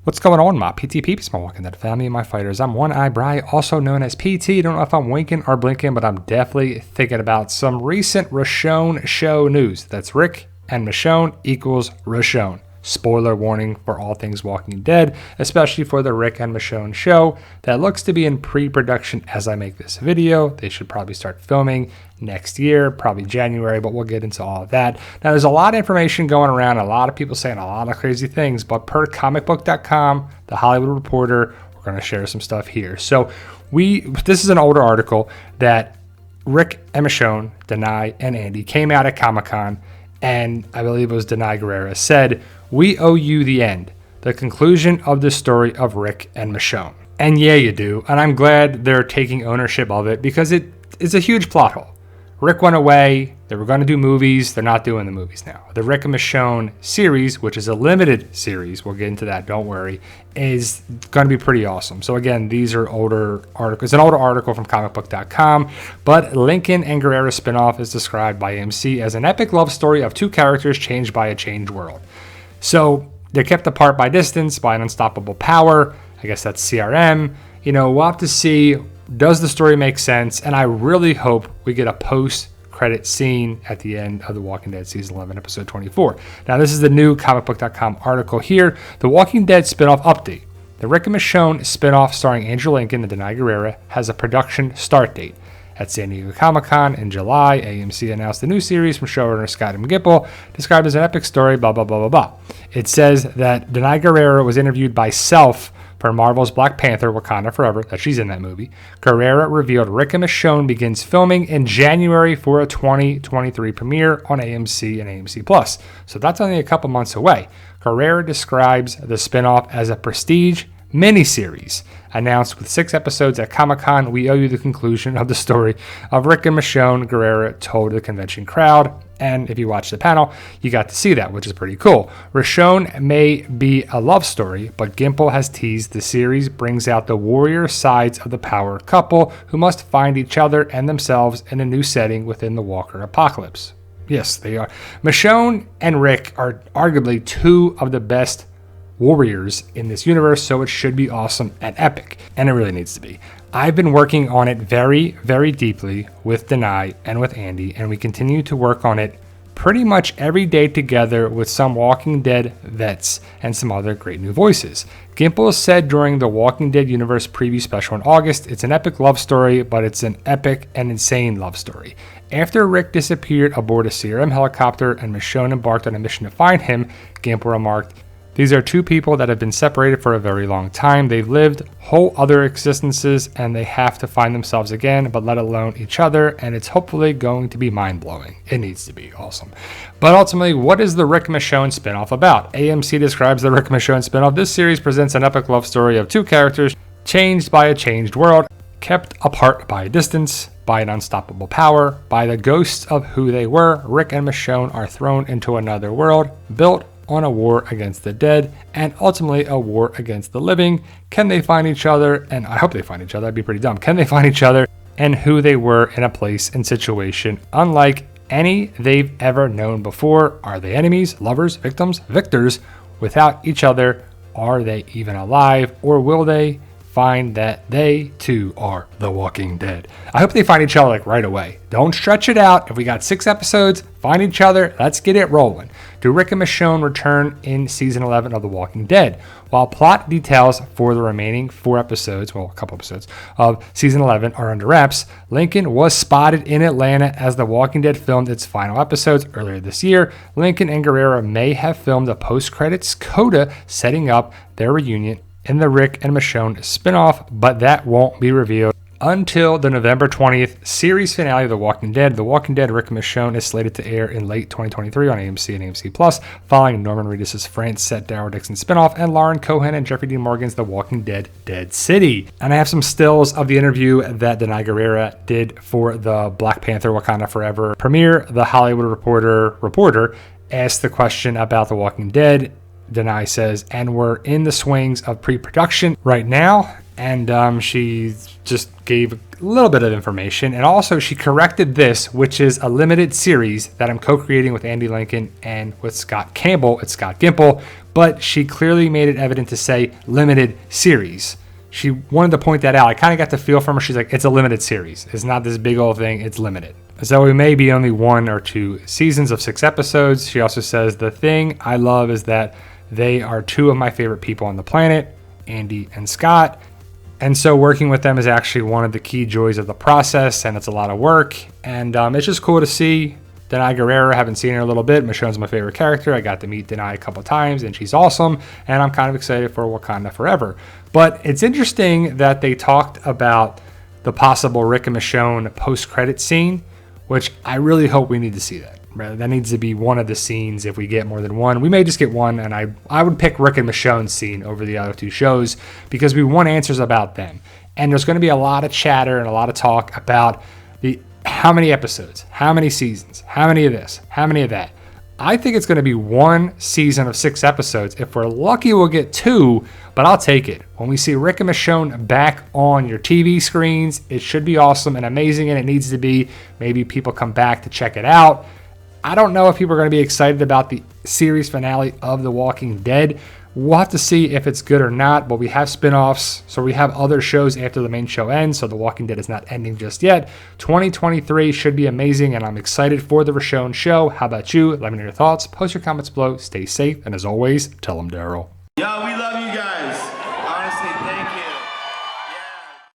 What's going on, my PT peeps, my Walking Dead family, and my fighters? I'm One-Eye Bry, also known as PT. Don't know if I'm winking or blinking, but I'm definitely thinking about some recent Michonne show news. That's Rick and Michonne equals Michonne. Spoiler warning for all things Walking Dead, especially for the Rick and Michonne show that looks to be in pre-production as I make this video. They should probably start filming next year, probably January, but we'll get into all of that. Now, there's a lot of information going around, a lot of people saying a lot of crazy things, but per comicbook.com, The Hollywood Reporter, we're going to share some stuff here. So this is an older article that Rick and Michonne, Denai and Andy came out at Comic-Con, and I believe it was Denai Guerrera said, "We owe you the end, the conclusion of the story of Rick and Michonne." And yeah, you do. And I'm glad they're taking ownership of it because it is a huge plot hole. Rick went away. They were going to do movies. They're not doing the movies now. The Rick and Michonne series, which is a limited series, we'll get into that, don't worry, is going to be pretty awesome. So again, these are older articles. It's an older article from comicbook.com, but Lincoln and Guerrera's spinoff is described by AMC as an epic love story of two characters changed by a changed world. So they're kept apart by distance, by an unstoppable power. I guess that's CRM. We'll have to see, does the story make sense? And I really hope we get a post-credit scene at the end of The Walking Dead Season 11, Episode 24. Now, this is the new comicbook.com article here. The Walking Dead spinoff update. The Rick and Michonne spinoff starring Andrew Lincoln and Denai Guerrera has a production start date. At San Diego Comic-Con in July, AMC announced the new series from showrunner Scott M. Gimple, described as an epic story, blah, blah, blah, blah, blah. It says that Denai Guerrera was interviewed by Self for Marvel's Black Panther, Wakanda Forever, that she's in that movie. Guerrera revealed Rick and Michonne begins filming in January for a 2023 premiere on AMC and AMC+. So that's only a couple months away. Guerrera describes the spinoff as a prestige miniseries announced with 6 episodes at Comic-Con. We owe you the conclusion of the story of Rick and Michonne, Guerrera told the convention crowd. And if you watch the panel, you got to see that, which is pretty cool. Michonne may be a love story, but Gimple has teased the series brings out the warrior sides of the power couple who must find each other and themselves in a new setting within the Walker apocalypse. Yes, they are. Michonne and Rick are arguably two of the best warriors in this universe, so it should be awesome and epic, and it really needs to be. I've been working on it very, very deeply with Denai and with Andy, and we continue to work on it pretty much every day together with some Walking Dead vets and some other great new voices. Gimple said during the Walking Dead Universe preview special in August, it's an epic love story, but it's an epic and insane love story. After Rick disappeared aboard a CRM helicopter and Michonne embarked on a mission to find him, Gimple remarked, "These are two people that have been separated for a very long time. They've lived whole other existences and they have to find themselves again, but let alone each other. And it's hopefully going to be mind-blowing." It needs to be awesome. But ultimately, what is the Rick and Michonne spinoff about? AMC describes the Rick and Michonne spinoff. This series presents an epic love story of two characters changed by a changed world, kept apart by a distance, by an unstoppable power, by the ghosts of who they were. Rick and Michonne are thrown into another world, built on a war against the dead, and ultimately a war against the living. Can they find each other? And I hope they find each other. That'd be pretty dumb. Can they find each other and who they were in a place and situation unlike any they've ever known before? Are they enemies, lovers, victims, victors? Without each other, are they even alive? Or will they find that they too are the Walking Dead? I hope they find each other right away. Don't stretch it out. If we got 6 episodes, find each other. Let's get it rolling. Do Rick and Michonne return in season 11 of The Walking Dead? While plot details for the remaining 4 episodes, well, a couple episodes of season 11 are under wraps, Lincoln was spotted in Atlanta as The Walking Dead filmed its final episodes earlier this year. Lincoln and Guerrera may have filmed a post-credits coda setting up their reunion in the Rick and Michonne spinoff, but that won't be revealed until the November 20th series finale of The Walking Dead. The Walking Dead Rick and Michonne is slated to air in late 2023 on AMC and AMC+, following Norman Reedus' France-set Daryl Dixon spinoff and Lauren Cohan and Jeffrey Dean Morgan's The Walking Dead Dead City. And I have some stills of the interview that Denai Guerrera did for the Black Panther Wakanda Forever premiere. The Hollywood Reporter asked the question about The Walking Dead. Denai says, "And we're in the swings of pre-production right now." And she just gave a little bit of information. And also she corrected this, which is a limited series that I'm co-creating with Andy Lincoln and with Scott Campbell. It's Scott Gimple, but she clearly made it evident to say limited series. She wanted to point that out. I kind of got the feel from her. She's like, it's a limited series. It's not this big old thing. It's limited. So it may be only 1 or 2 seasons of 6 episodes. She also says, the thing I love is that they are 2 of my favorite people on the planet, Andy and Scott. And so working with them is actually one of the key joys of the process, and it's a lot of work. And it's just cool to see Denai Guerrero. I haven't seen her in a little bit. Michonne's my favorite character. I got to meet Denai a couple times, and she's awesome. And I'm kind of excited for Wakanda Forever. But it's interesting that they talked about the possible Rick and Michonne post-credit scene, which I really hope we need to see that. That needs to be one of the scenes if we get more than one. We may just get one, and I would pick Rick and Michonne's scene over the other 2 shows because we want answers about them. And there's going to be a lot of chatter and a lot of talk about how many episodes, how many seasons, how many of this, how many of that. I think it's going to be 1 season of 6 episodes. If we're lucky, we'll get 2, but I'll take it. When we see Rick and Michonne back on your TV screens, it should be awesome and amazing, and it needs to be. Maybe people come back to check it out. I don't know if people are going to be excited about the series finale of The Walking Dead. We'll have to see if it's good or not, but we have spin-offs, so we have other shows after the main show ends, so The Walking Dead is not ending just yet. 2023 should be amazing, and I'm excited for the Michonne show. How about you? Let me know your thoughts. Post your comments below. Stay safe, and as always, tell them Daryl.